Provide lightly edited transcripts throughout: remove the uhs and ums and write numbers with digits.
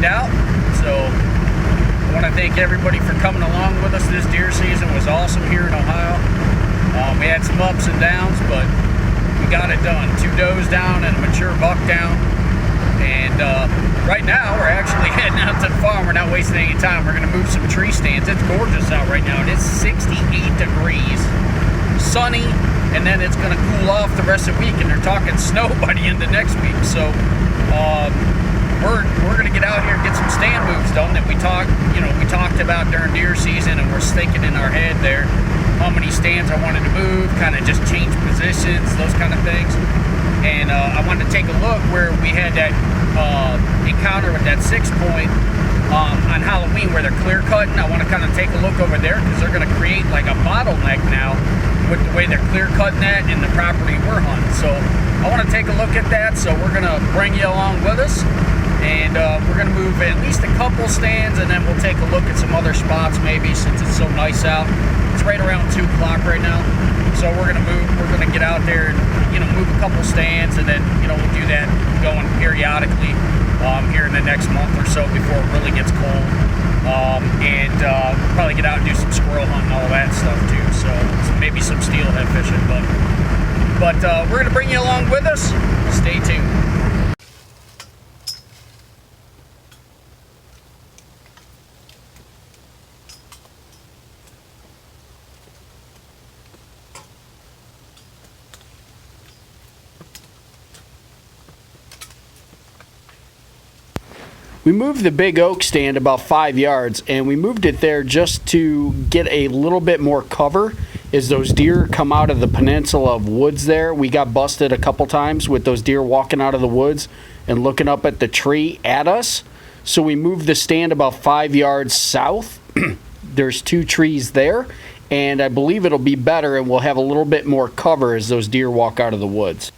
stand out. So I want to thank everybody for coming along with us. This deer season was awesome here in Ohio. We had some ups and downs, but we got it done. 2 does down and a mature buck down. And right now we're actually heading out to the farm. We're not wasting any time. We're going to move some tree stands. It's gorgeous out right now. It's 68 degrees, sunny, and then it's going to cool off the rest of the week, and they're talking snow by the end of next week. So we're going to get out here and get some stand moves done that we talked about during deer season, and we're thinking in our head there how many stands I wanted to move, kind of just change positions, those kind of things. And I wanted to take a look where we had that encounter with that 6-point on Halloween where they're clear cutting. I want to kind of take a look over there because they're going to create like a bottleneck now with the way they're clear cutting that in the property we're hunting. So I want to take a look at that. So we're going to bring you along with us, and we're going to move at least a couple stands, and then we'll take a look at some other spots maybe since it's so nice out. It's right around 2 o'clock right now. So we're going to move, we're going to get out there and, move a couple stands, and then, we'll do that going periodically here in the next month or so before it really gets cold. And we'll probably get out and do some squirrel hunting and all that stuff too. So maybe some steelhead fishing, but we're going to bring you along with us. Stay tuned. We moved the big oak stand about 5 yards, and we moved it there just to get a little bit more cover as those deer come out of the peninsula of woods there. We got busted a couple times with those deer walking out of the woods and looking up at the tree at us. So we moved the stand about 5 yards south. There's 2 trees there, and I believe it'll be better, and we'll have a little bit more cover as those deer walk out of the woods.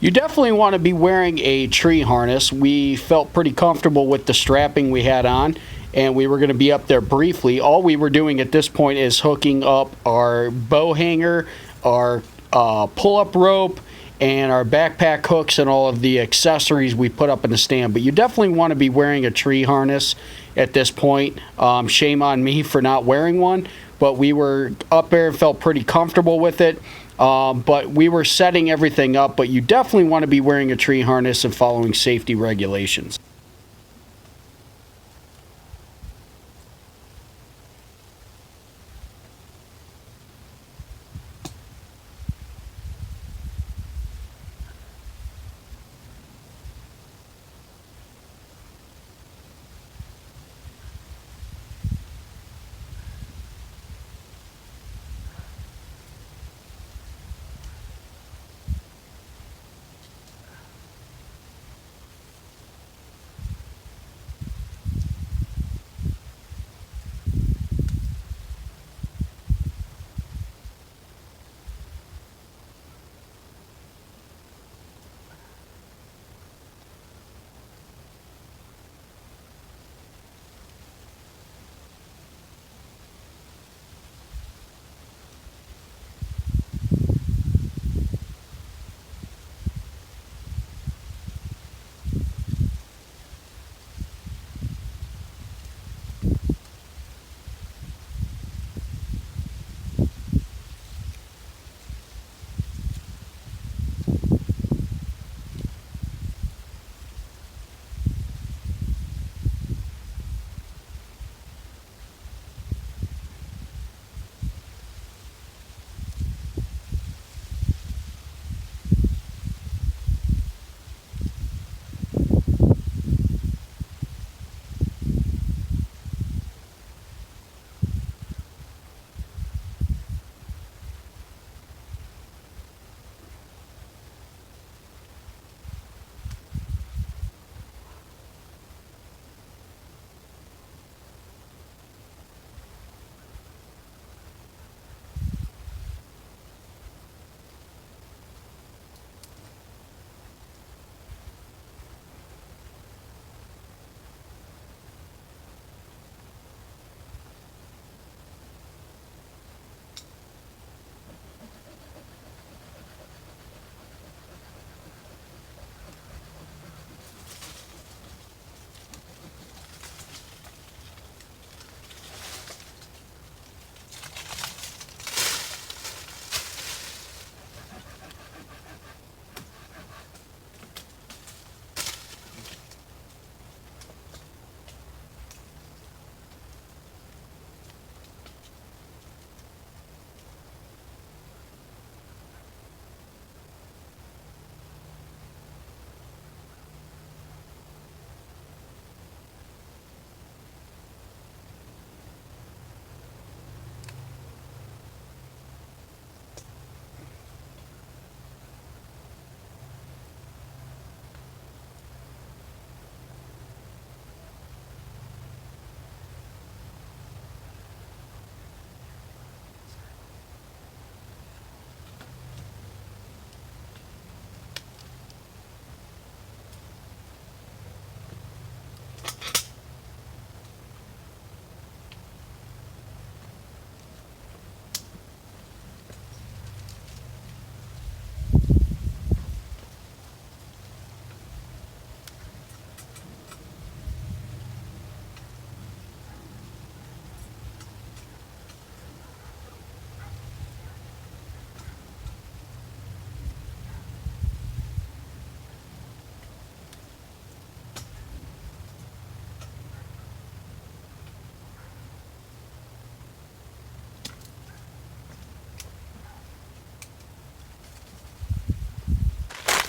You definitely want to be wearing a tree harness. We felt pretty comfortable with the strapping we had on, and we were going to be up there briefly. All we were doing at this point is hooking up our bow hanger, our pull-up rope, and our backpack hooks and all of the accessories we put up in the stand. But you definitely want to be wearing a tree harness at this point. Shame on me for not wearing one, but we were up there and felt pretty comfortable with it. But we were setting everything up, but you definitely want to be wearing a tree harness and following safety regulations.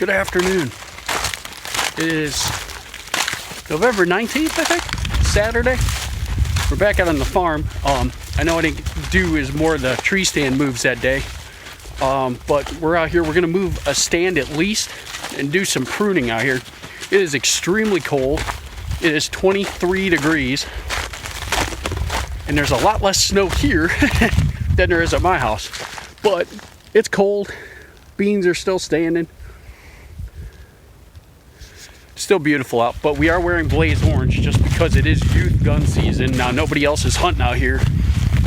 Good afternoon. It is November 19th, I think, Saturday. We're back out on the farm. I know I didn't do as more of the tree stand moves that day, but we're out here. We're gonna move a stand at least and do some pruning out here. It is extremely cold. It is 23 degrees, and there's a lot less snow here than there is at my house, but it's cold. Beans are still standing. Still beautiful out, but we are wearing blaze orange just because it is youth gun season. Now nobody else is hunting out here,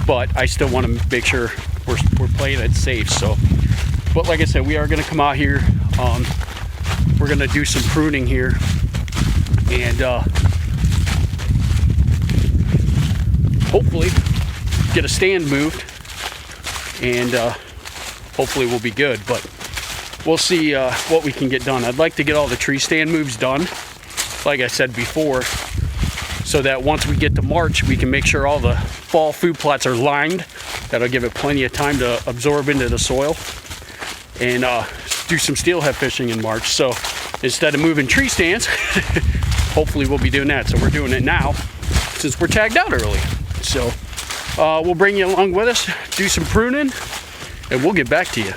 but I still want to make sure we're playing it safe. So, but like I said, we are going to come out here. We're going to do some pruning here, and hopefully get a stand moved, and hopefully we'll be good. But we'll see what we can get done. I'd like to get all the tree stand moves done, like I said before, so that once we get to March, we can make sure all the fall food plots are lined. That'll give it plenty of time to absorb into the soil, and do some steelhead fishing in March. So instead of moving tree stands, hopefully we'll be doing that. So we're doing it now since we're tagged out early. So we'll bring you along with us, do some pruning, and we'll get back to you.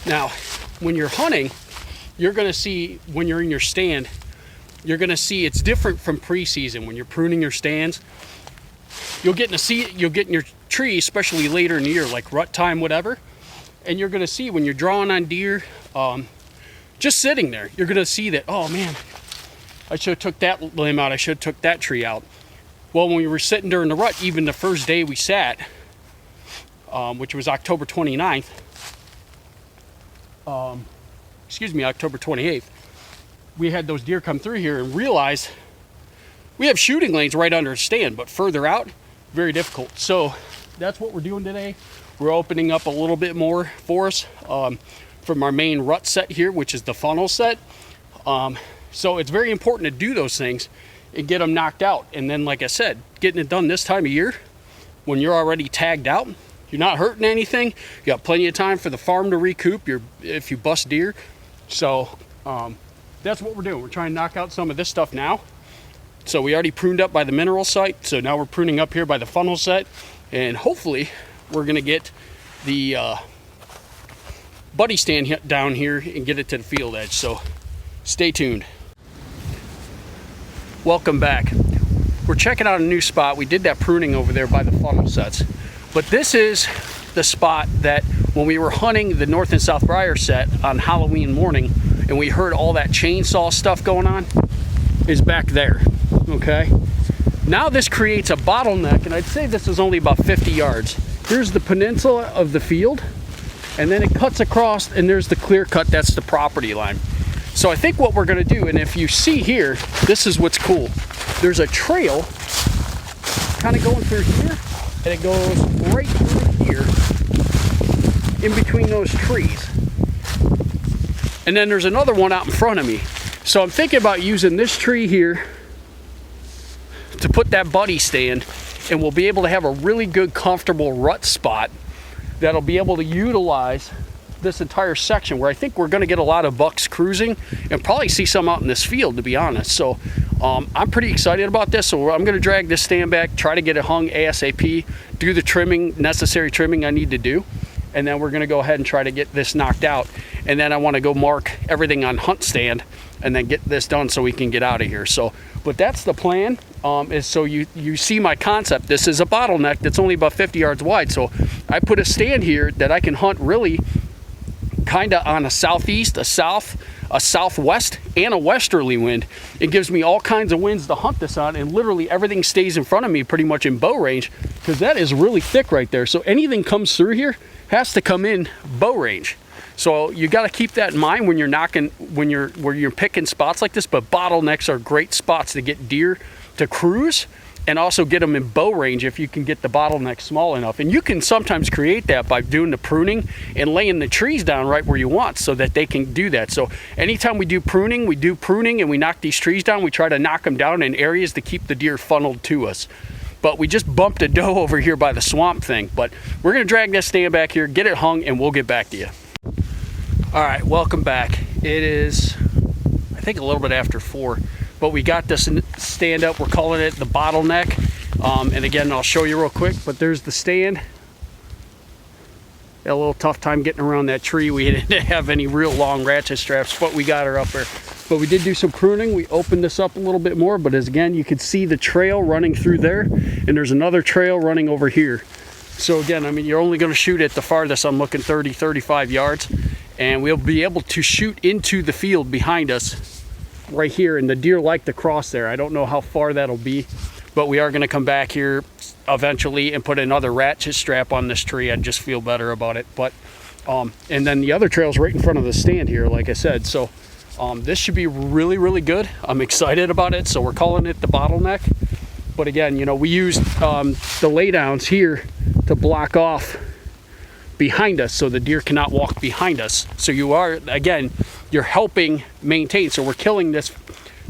Now, when you're hunting, you're going to see, when you're in your stand, you're going to see it's different from pre-season. When you're pruning your stands, you'll get in your tree, especially later in the year, like rut time, whatever, and you're going to see when you're drawing on deer, just sitting there, you're going to see that, oh man, I should have took that limb out, I should have took that tree out. Well, when we were sitting during the rut, even the first day we sat, which was October 29th, October 28th, we had those deer come through here and realized we have shooting lanes right under a stand, but further out, very difficult. So that's what we're doing today. We're opening up a little bit more for us from our main rut set here, which is the funnel set. So it's very important to do those things and get them knocked out. And then, like I said, getting it done this time of year, when you're already tagged out, you're not hurting anything. You got plenty of time for the farm to recoup if you bust deer. So that's what we're doing. We're trying to knock out some of this stuff now. So we already pruned up by the mineral site. So now we're pruning up here by the funnel set. And hopefully we're going to get the buddy stand down here and get it to the field edge. So stay tuned. Welcome back. We're checking out a new spot. We did that pruning over there by the funnel sets. But this is the spot that when we were hunting the North and South Briar set on Halloween morning and we heard all that chainsaw stuff going on, is back there, okay? Now this creates a bottleneck, and I'd say this is only about 50 yards. Here's the peninsula of the field, and then it cuts across, and there's the clear cut, that's the property line. So I think what we're gonna do, and if you see here, this is what's cool. There's a trail kind of going through here, and it goes right through here in between those trees. And then there's another one out in front of me. So I'm thinking about using this tree here to put that buddy stand, and we'll be able to have a really good, comfortable rut spot that'll be able to utilize this entire section, where I think we're going to get a lot of bucks cruising and probably see some out in this field, to be honest. So I'm pretty excited about this. So I'm going to drag this stand back, try to get it hung ASAP, do the trimming, necessary trimming I need to do, and then we're going to go ahead and try to get this knocked out. And then I want to go mark everything on hunt stand and then get this done so we can get out of here. So, but that's the plan. Is so you see my concept. This is a bottleneck that's only about 50 yards wide. So I put a stand here that I can hunt really kind of on a southeast, a south, a southwest, and a westerly wind. It gives me all kinds of winds to hunt this on, and literally everything stays in front of me pretty much in bow range, because that is really thick right there. So anything comes through here has to come in bow range. So you got to keep that in mind when you're knocking, when you're picking spots like this. But bottlenecks are great spots to get deer to cruise, and also get them in bow range if you can get the bottleneck small enough. And you can sometimes create that by doing the pruning and laying the trees down right where you want so that they can do that. So anytime we do pruning and we knock these trees down, we try to knock them down in areas to keep the deer funneled to us. But we just bumped a doe over here by the swamp thing. But we're gonna drag this stand back here, get it hung, and we'll get back to you. All right, welcome back. It is, I think, a little bit after 4. But we got this stand up. We're calling it the bottleneck. And again, I'll show you real quick, but there's the stand. Got a little tough time getting around that tree. We didn't have any real long ratchet straps, but we got her up there. But we did do some pruning. We opened this up a little bit more, but as again, you can see the trail running through there, and there's another trail running over here. So again, I mean, you're only gonna shoot at the farthest, I'm looking 30, 35 yards, and we'll be able to shoot into the field behind us right here, and the deer like to cross there. I don't know how far that'll be, but we are going to come back here eventually and put another ratchet strap on this tree. I just feel better about it. But and then the other trail's right in front of the stand here, like I said. So this should be really, really good. I'm excited about it. So we're calling it the bottleneck. But again, you know, we used the laydowns here to block off behind us so the deer cannot walk behind us. So you are, again, you're helping maintain. So we're killing this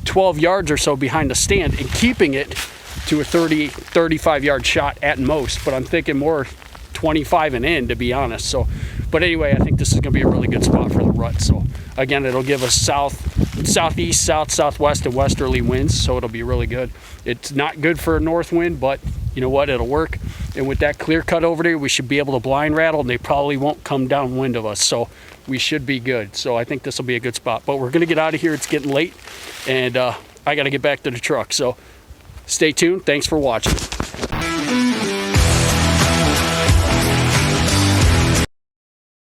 12 yards or so behind the stand and keeping it to a 30, 35 yard shot at most. But I'm thinking more 25 and in, to be honest. So, but anyway, I think this is gonna be a really good spot for the rut. So again, it'll give us southeast, southwest, and westerly winds. So it'll be really good. It's not good for a north wind, but you know what, it'll work. And with that clear cut over there, we should be able to blind rattle, and they probably won't come downwind of us. So we should be good. So I think this will be a good spot. But we're gonna get out of here. It's getting late, and I gotta get back to the truck. So stay tuned. Thanks for watching.